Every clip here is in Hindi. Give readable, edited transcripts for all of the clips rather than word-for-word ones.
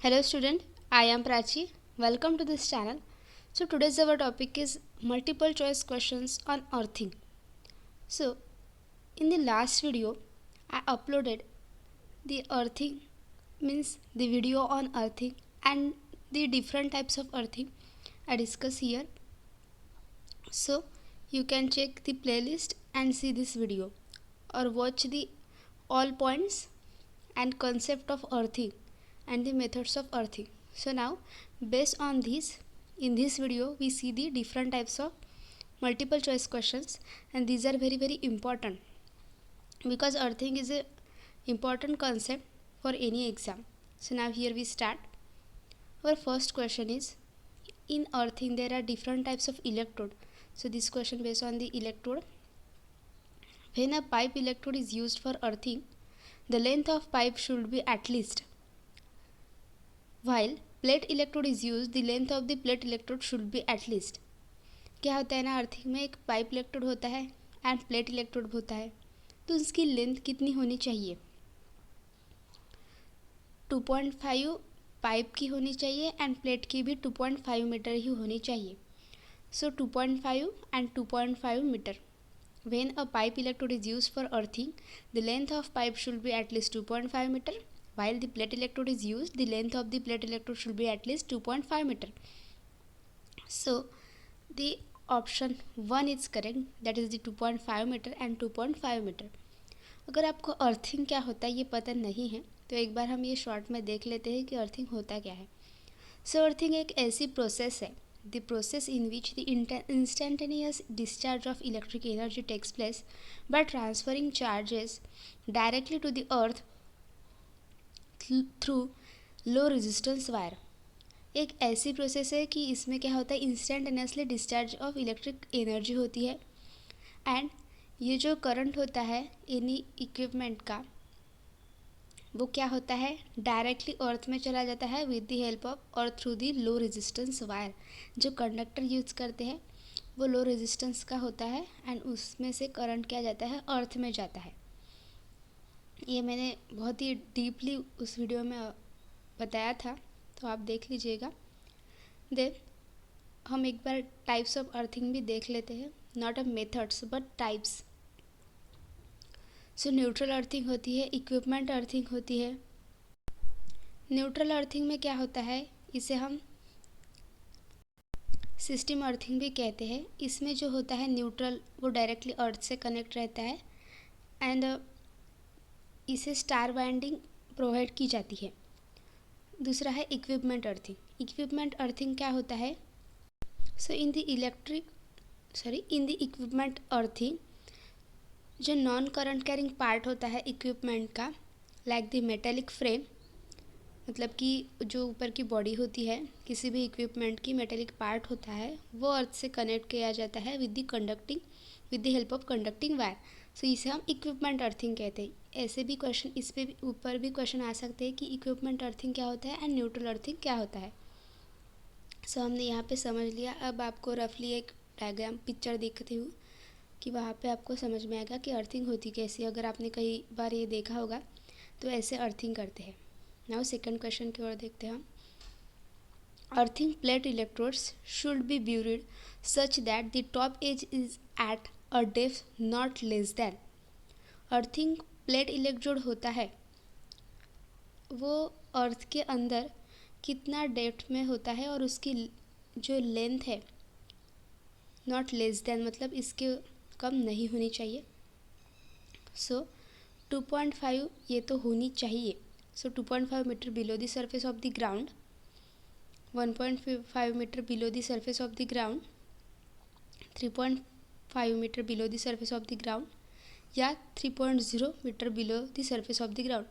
Hello student, I am Prachi. Welcome to this channel. So today's our topic is multiple choice questions on earthing. So in the last video I uploaded the earthing means the video on earthing and the different types of earthing I discuss here. So you can check the playlist and see this video or watch the all points and concept of earthing and the methods of earthing. So now based on this, in this video we see the different types of multiple choice questions, and these are very important because earthing is a important concept for any exam. So now here we start. Our first question is, in earthing there are different types of electrode. So this question based on the electrode. When a pipe electrode is used for earthing, the length of pipe should be at least. While plate electrode is use the length of the plate electrode should be at least. क्या होता है ना, अर्थिंग में एक पाइप इलेक्ट्रोड होता है एंड प्लेट इलेक्ट्रोड होता है, तो उसकी लेंथ कितनी होनी चाहिए? 2.5 पाइप की होनी चाहिए एंड प्लेट की भी 2.5 मीटर ही होनी चाहिए. So 2.5 and 2.5 meter. When a pipe electrode is used for earthing, the length of pipe should be at least 2.5 meter. While the plate electrode is used, the length of the plate electrode should be at least 2.5 meter. So the option 1 is correct, that is the 2.5 meter and 2.5 meter. अगर आपको अर्थिंग क्या होता है ये पता नहीं है तो एक बार हम ये शॉर्ट में देख लेते हैं कि अर्थिंग होता क्या है. सो अर्थिंग एक ऐसी प्रोसेस है, the process in which the instantaneous discharge of electric energy takes place by transferring charges directly to the earth through low resistance wire. एक ऐसी प्रोसेस है कि इसमें क्या होता है, instantaneously discharge of electric energy होती है एंड ये जो करंट होता है एनी इक्विपमेंट का वो क्या होता है, डायरेक्टली अर्थ में चला जाता है विद द हेल्प ऑफ और through the low resistance wire. जो कंडक्टर यूज़ करते हैं वो लो रेजिस्टेंस का होता है एंड उसमें से करंट क्या जाता है, अर्थ में जाता है. ये मैंने बहुत ही डीपली उस वीडियो में बताया था, तो आप देख लीजिएगा. देन हम एक बार टाइप्स ऑफ अर्थिंग भी देख लेते हैं, not a methods but types. So neutral earthing होती है, इक्विपमेंट अर्थिंग होती है. न्यूट्रल अर्थिंग में क्या होता है, इसे हम सिस्टम अर्थिंग भी कहते हैं. इसमें जो होता है न्यूट्रल वो डायरेक्टली अर्थ से कनेक्ट रहता है एंड इसे स्टार वाइंडिंग प्रोवाइड की जाती है. दूसरा है इक्विपमेंट अर्थिंग. इक्विपमेंट अर्थिंग क्या होता है, सो इन द इक्विपमेंट अर्थिंग जो नॉन करंट कैरिंग पार्ट होता है इक्विपमेंट का, लाइक द मेटेलिक फ्रेम, मतलब कि जो ऊपर की बॉडी होती है किसी भी इक्विपमेंट की मेटेलिक पार्ट होता है, वो अर्थ से कनेक्ट किया जाता है with the help of conducting wire. So इसे हम इक्विपमेंट अर्थिंग कहते हैं. ऐसे भी क्वेश्चन इस पे भी ऊपर भी क्वेश्चन आ सकते हैं कि इक्विपमेंट अर्थिंग क्या होता है एंड न्यूट्रल अर्थिंग क्या होता है. सो हमने यहाँ पे समझ लिया. अब आपको रफली एक डायग्राम पिक्चर दिखती हूँ कि वहाँ पे आपको समझ में आएगा कि अर्थिंग होती कैसी. अगर आपने कई बार ये देखा होगा तो ऐसे अर्थिंग करते हैं. नाउ सेकंड क्वेश्चन की ओर देखते हैं हम. Earthing plate electrodes should be buried such that the top edge is at a depth not less than. Earthing plate electrode होता है वो अर्थ के अंदर कितना डेप्थ में होता है और उसकी जो लेंथ है नॉट लेस दैन मतलब इसके कम नहीं होनी चाहिए. सो 2.5 ये तो होनी चाहिए. So 2.5 meter below the surface of the ground, 1.5 meter below the surface of the ground, 3.5 meter below the surface of the ground या 3.0 meter below the surface of the ground.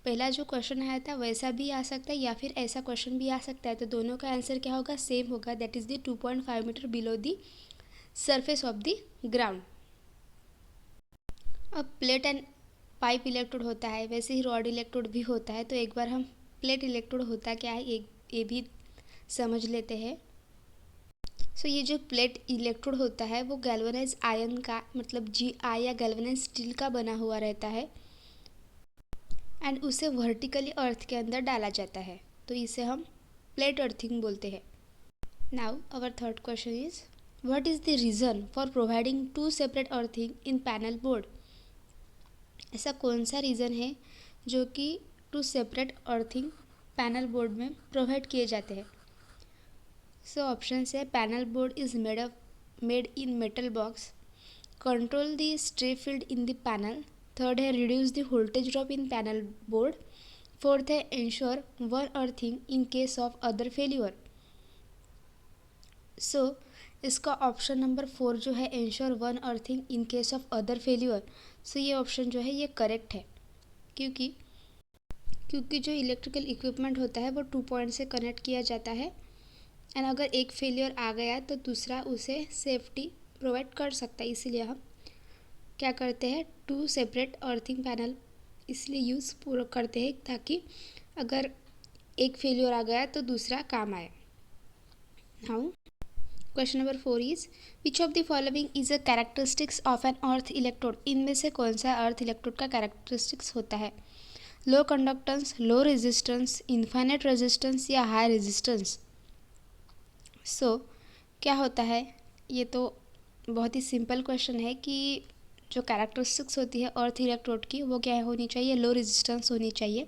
पहला जो क्वेश्चन आया था वैसा भी आ सकता है या फिर ऐसा क्वेश्चन भी आ सकता है, तो दोनों का आंसर क्या होगा, सेम होगा, that is the 2.5 meter below the surface of the ground. अब प्लेट एंड पाइप इलेक्ट्रोड होता है, वैसे ही रॉड इलेक्ट्रोड भी होता है. तो एक बार हम प्लेट इलेक्ट्रोड होता क्या है ये भी समझ लेते हैं. सो ये जो प्लेट इलेक्ट्रोड होता है वो गैल्वेनाइज आयन का मतलब Gi या गैल्वेनाइज स्टील का बना हुआ रहता है एंड उसे वर्टिकली अर्थ के अंदर डाला जाता है. तो इसे हम प्लेट अर्थिंग बोलते हैं। Now our third question is what is the reason for providing 2 separate earthing in panel board. ऐसा कौन सा रीज़न है जो कि 2 सेपरेट अर्थिंग पैनल बोर्ड में प्रोवाइड किए जाते हैं। सो ऑप्शन है panel board is made in metal box, control the stray field in the panel, third है reduce the voltage drop in panel board, fourth है ensure one earthing in case of other failure. So इसका ऑप्शन नंबर 4 जो है ensure one earthing in case of other failure, so ये ऑप्शन जो है ये करेक्ट है, क्योंकि जो इलेक्ट्रिकल इक्विपमेंट होता है वो 2 पॉइंट से कनेक्ट किया जाता है एंड अगर एक फेलियर आ गया तो दूसरा उसे सेफ्टी प्रोवाइड कर सकता है। इसीलिए हम क्या करते हैं 2 सेपरेट अर्थिंग पैनल इसलिए यूज़ पूरा करते हैं ताकि अगर एक फेलियर आ गया तो दूसरा काम आए। Now question number 4 is which of the following is a characteristics of an earth electrode. इनमें से कौन सा अर्थ इलेक्ट्रोड का कैरेक्टरिस्टिक्स होता है। Low conductance, low resistance, infinite resistance या हाई रेजिस्टेंस। सो क्या होता है, ये तो बहुत ही सिंपल क्वेश्चन है कि जो कैरेक्टरिस्टिक्स होती है अर्थ इलेक्ट्रोड की वो क्या होनी चाहिए, लो रेजिस्टेंस होनी चाहिए।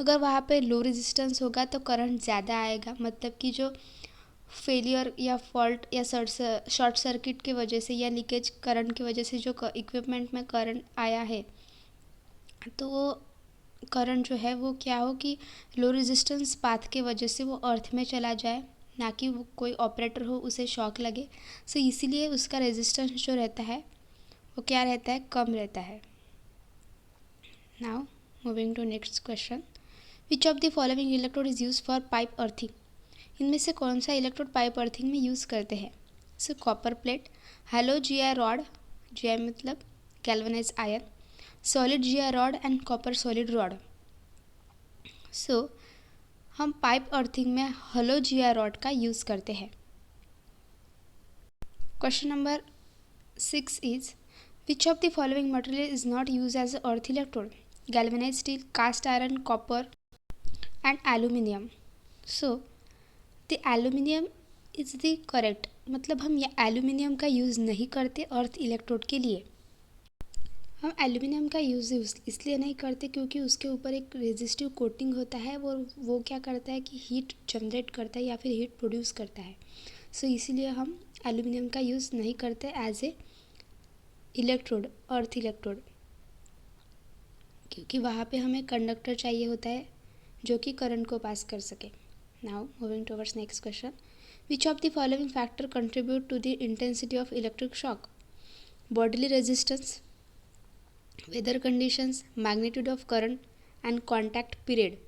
अगर वहाँ पे लो रेजिस्टेंस होगा तो करंट ज़्यादा आएगा, मतलब कि जो फेलियर या फॉल्ट या शॉर्ट सर्किट की वजह से या लीकेज करंट की वजह से जो इक्विपमेंट में करंट आया है तो वो करंट जो है वो क्या हो कि लो रेजिस्टेंस पाथ के वजह से वो अर्थ में चला जाए, ना कि वो कोई ऑपरेटर हो उसे शॉक लगे। सो इसीलिए उसका रेजिस्टेंस जो रहता है वो क्या रहता है, कम रहता है। Now moving to next question, which of the following electrode is use for pipe earthing. इनमें से कौन सा इलेक्ट्रोड पाइप अर्थिंग में यूज़ करते हैं। So copper plate, hollow GI rod, GI मतलब galvanize iron, solid GI rod and copper solid rod. So हम पाइप अर्थिंग में हेलो GI रॉड का यूज़ करते हैं। Question number 6 is which of the following material is not use as earth electrode. Galvanize steel, cast iron, copper and aluminium. So the aluminium is the correct, मतलब हम ये एल्यूमिनियम का यूज़ नहीं करते अर्थ इलेक्ट्रोड के लिए। हम एल्यूमिनियम का यूज़ इसलिए नहीं करते क्योंकि उसके ऊपर एक रेजिस्टिव कोटिंग होता है, वो क्या करता है कि हीट जनरेट करता है या फिर हीट प्रोड्यूस करता है। सो इसीलिए हम एल्यूमिनियम का यूज़ नहीं करते as a electrode, earth electrode, क्योंकि वहाँ पे हमें कंडक्टर चाहिए होता है जो कि करंट को पास कर सके। Now moving towards next question, which of the following factor contribute to the intensity of electric shock? Bodily resistance, weather conditions, magnitude of current and contact period.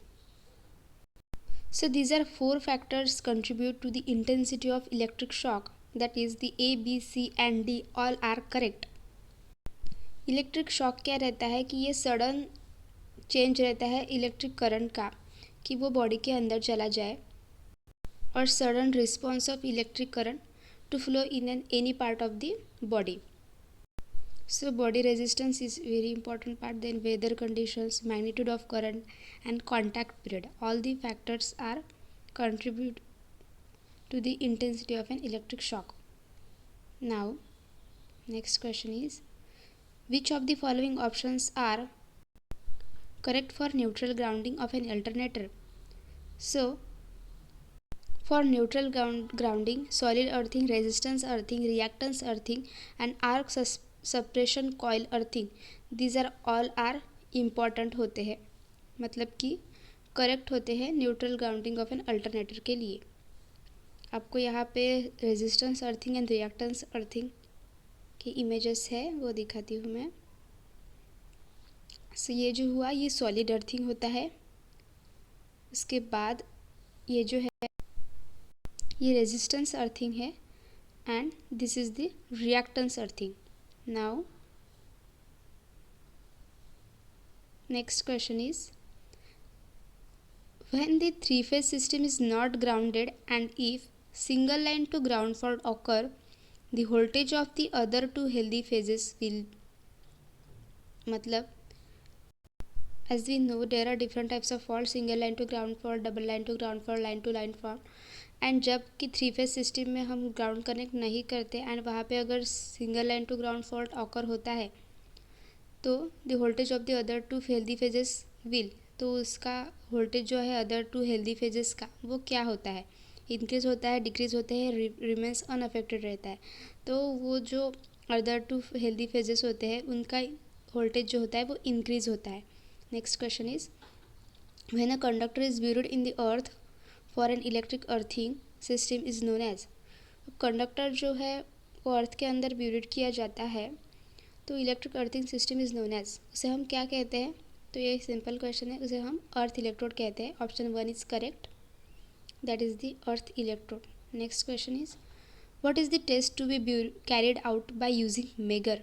So these are 4 factors contribute to the intensity of electric shock, that is the A, B, C and D all are correct. Electric shock क्या रहता है कि ये सडन चेंज रहता है इलेक्ट्रिक करंट का, कि वो बॉडी के अंदर चला जाए, और sudden response of electric current to flow in any part of the body. So body resistance is very important part, then weather conditions, magnitude of current and contact period, all the factors are contribute to the intensity of an electric shock. Now next question is which of the following options are correct for neutral grounding of an alternator. So for neutral grounding, solid earthing, resistance earthing, reactance earthing and arc suppression coil earthing, these are all are important होते हैं, मतलब कि करेक्ट होते हैं neutral grounding of an alternator के लिए। आपको यहाँ पे resistance earthing and reactance earthing की इमेजेस है वो दिखाती हूँ मैं। सो ये जो हुआ ये सॉलिड अर्थिंग होता है, उसके बाद ये जो है ये रेजिस्टेंस अर्थिंग है and this is the reactance earthing. Now next question is when the 3-phase system is not grounded and if single line to ground fault occur the voltage of the other 2 healthy phases will, मतलब As we know, there are different types of fault: single line to ground fault, double line to ground fault, line to line fault. And जब कि थ्री फेज सिस्टम में हम ग्राउंड कनेक्ट नहीं करते एंड वहाँ पे अगर single line to ground fault occur होता है तो the voltage of the other two healthy phases will, तो उसका वोल्टेज जो है अदर टू हेल्दी फेजेस का वो क्या होता है, इंक्रीज़ होता है, डिक्रीज़ होता है, रिमेंस अनअफेक्टेड रहता है. तो वो जो अदर टू हेल्दी फेजेस होते हैं उनका वोल्टेज जो होता है वो इंक्रीज़ होता है. Next question is, when a conductor is buried in the earth for an electric earthing system is known as. Conductor जो है वो अर्थ के अंदर ब्यूरिड किया जाता है तो electric earthing system is known as, उसे हम क्या कहते हैं? तो ये सिंपल क्वेश्चन है, उसे हम अर्थ इलेक्ट्रोड कहते हैं. Option 1 is correct, that is the earth electrode. Next question is, what is the test to be carried out by using megger.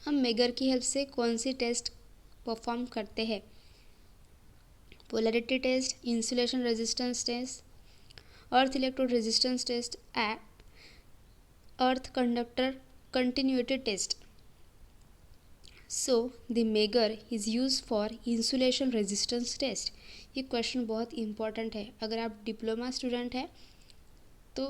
हम मेगर की हेल्प से कौन सी टेस्ट परफॉर्म करते हैं? Polarity test, insulation resistance test, earth electrode resistance test, earth conductor continuity test. So the megar is used for insulation resistance test. ये क्वेश्चन बहुत इम्पॉर्टेंट है. अगर आप डिप्लोमा स्टूडेंट हैं तो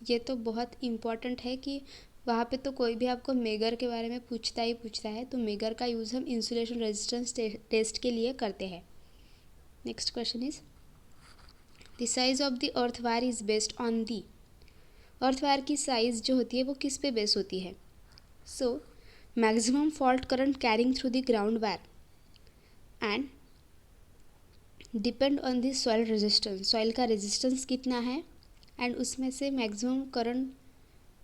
ये तो बहुत इम्पॉर्टेंट है कि वहाँ पे तो कोई भी आपको मेगर के बारे में पूछता है. तो मेगर का यूज़ हम इंसुलेशन रेजिस्टेंस टेस्ट के लिए करते हैं. Next question is, the size of the earth wire is based on the. Earth wire की साइज़ जो होती है वो किस पे बेस होती है? So, maximum fault current carrying through the ground wire and depend on the soil resistance. soil का resistance कितना है and उसमें से maximum current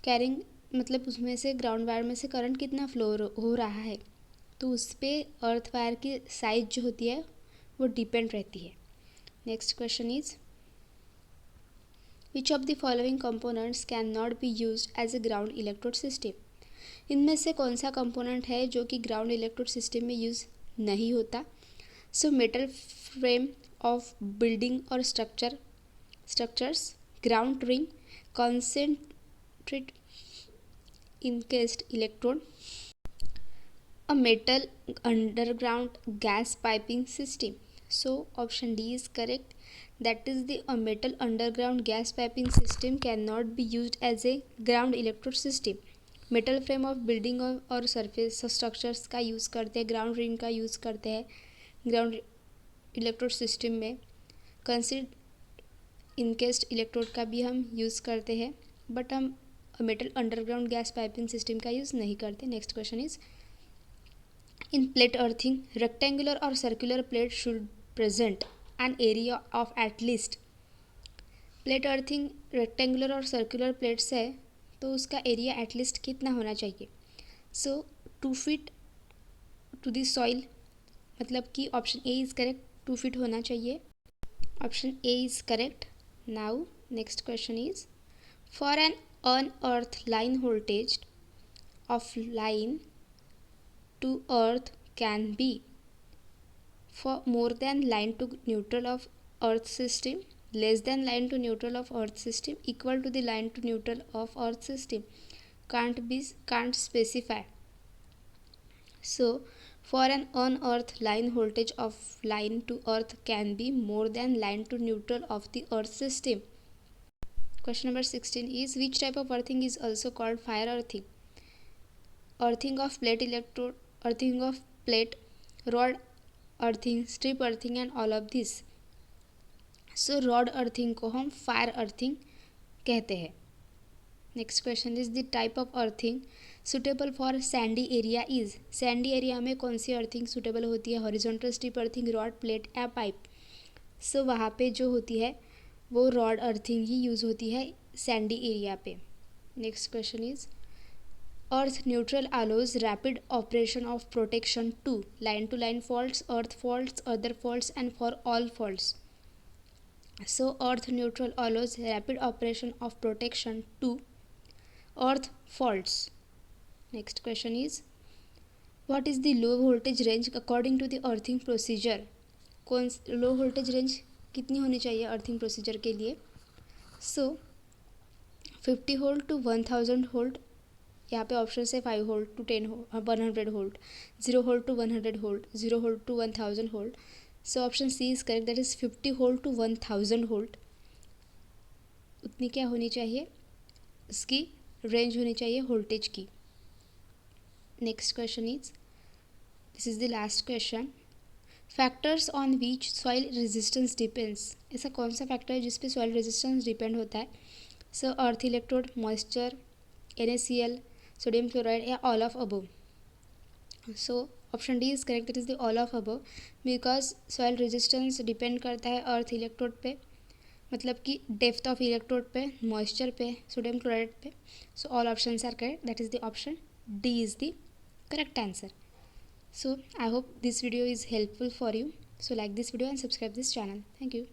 carrying मतलब उसमें से ground wire में से current कितना flow हो रहा है, तो उस पर earth wire की size जो होती है वो depend रहती है. Next question is, which of the following components cannot be used as a ground electrode system. इनमें से कौन सा कंपोनेंट है जो कि ग्राउंड इलेक्ट्रोड सिस्टम में यूज़ नहीं होता? So metal frame of building और structures, ground ring, concentrate encased electrode, a metal underground gas piping system. So option D is correct, that is the metal underground gas piping system can not be used as a ground electrode system. Metal frame of building और सरफेस स्ट्रक्चर्स का यूज़ करते हैं, ग्राउंड रिंग का यूज़ करते हैं ग्राउंड इलेक्ट्रोड सिस्टम में, कंसिड इनकेस्ड इलेक्ट्रोड का भी हम यूज़ करते हैं, बट हम metal underground gas piping system का यूज़ नहीं करते. Next question is, in plate earthing rectangular और circular plate should present an area of at least. Plate earthing rectangular और सर्कुलर प्लेट्स है तो उसका एरिया एटलीस्ट कितना होना चाहिए? So 2 feet to the soil, मतलब कि option A is correct, 2 feet होना चाहिए. Option A is correct. Now next question is, for an unearth line voltage of line to earth can be for more than line to neutral of earth system, less than line to neutral of earth system, equal to the line to neutral of earth system, can't specify. So for an unearth line voltage of line to earth can be more than line to neutral of the earth system. Question number 16 is, which type of earthing is also called fire earthing? Earthing of plate electrode, earthing of plate, rod earthing, strip earthing and all of this. So rod earthing को हम फायर अर्थिंग कहते हैं. Next question is, the type of earthing suitable for Sandy area is. Sandy area में कौन सी अर्थिंग सुटेबल होती है? Horizontal strip earthing, rod, plate या पाइप. सो वहाँ पे जो होती है वो रॉड अर्थिंग ही यूज़ होती है सैंडी एरिया पे. Next question is, earth neutral allows rapid operation of protection to line to line faults, earth faults, other faults and for all faults. So earth neutral allows rapid operation of protection to earth faults. Next question is, what is the low voltage range according to the earthing procedure? कौन लो वोल्टेज रेंज कितनी होनी चाहिए अर्थिंग प्रोसीजर के लिए? सो 50 वोल्ट टू 1000 वोल्ट यहाँ पे ऑप्शन है 5 hold to 10 100 hold, 0 hold to 100 hold, 0 hold to 1000 hold. So option C is correct, that is 50 hold to 1000 hold. उतनी क्या होनी चाहिए, इसकी रेंज होनी चाहिए वोल्टेज की. Next question is, this is the last question. Factors on which soil resistance depends. ऐसा कौन सा फैक्टर है जिस पे सॉइल रेजिस्टेंस डिपेंड होता है. So earth electrode, moisture, NaCl, sodium chloride या all of above. So option D is correct, it is the all of above. Because soil resistance depend करता है अर्थ इलेक्ट्रोड पे, मतलब कि डेप्थ ऑफ इलेक्ट्रोड पे, मॉइस्चर पे, सोडियम क्लोराइड पे. So all options are correct, that is the option D is the correct answer. So I hope this video is helpful for you. So like this video and subscribe this channel. Thank you.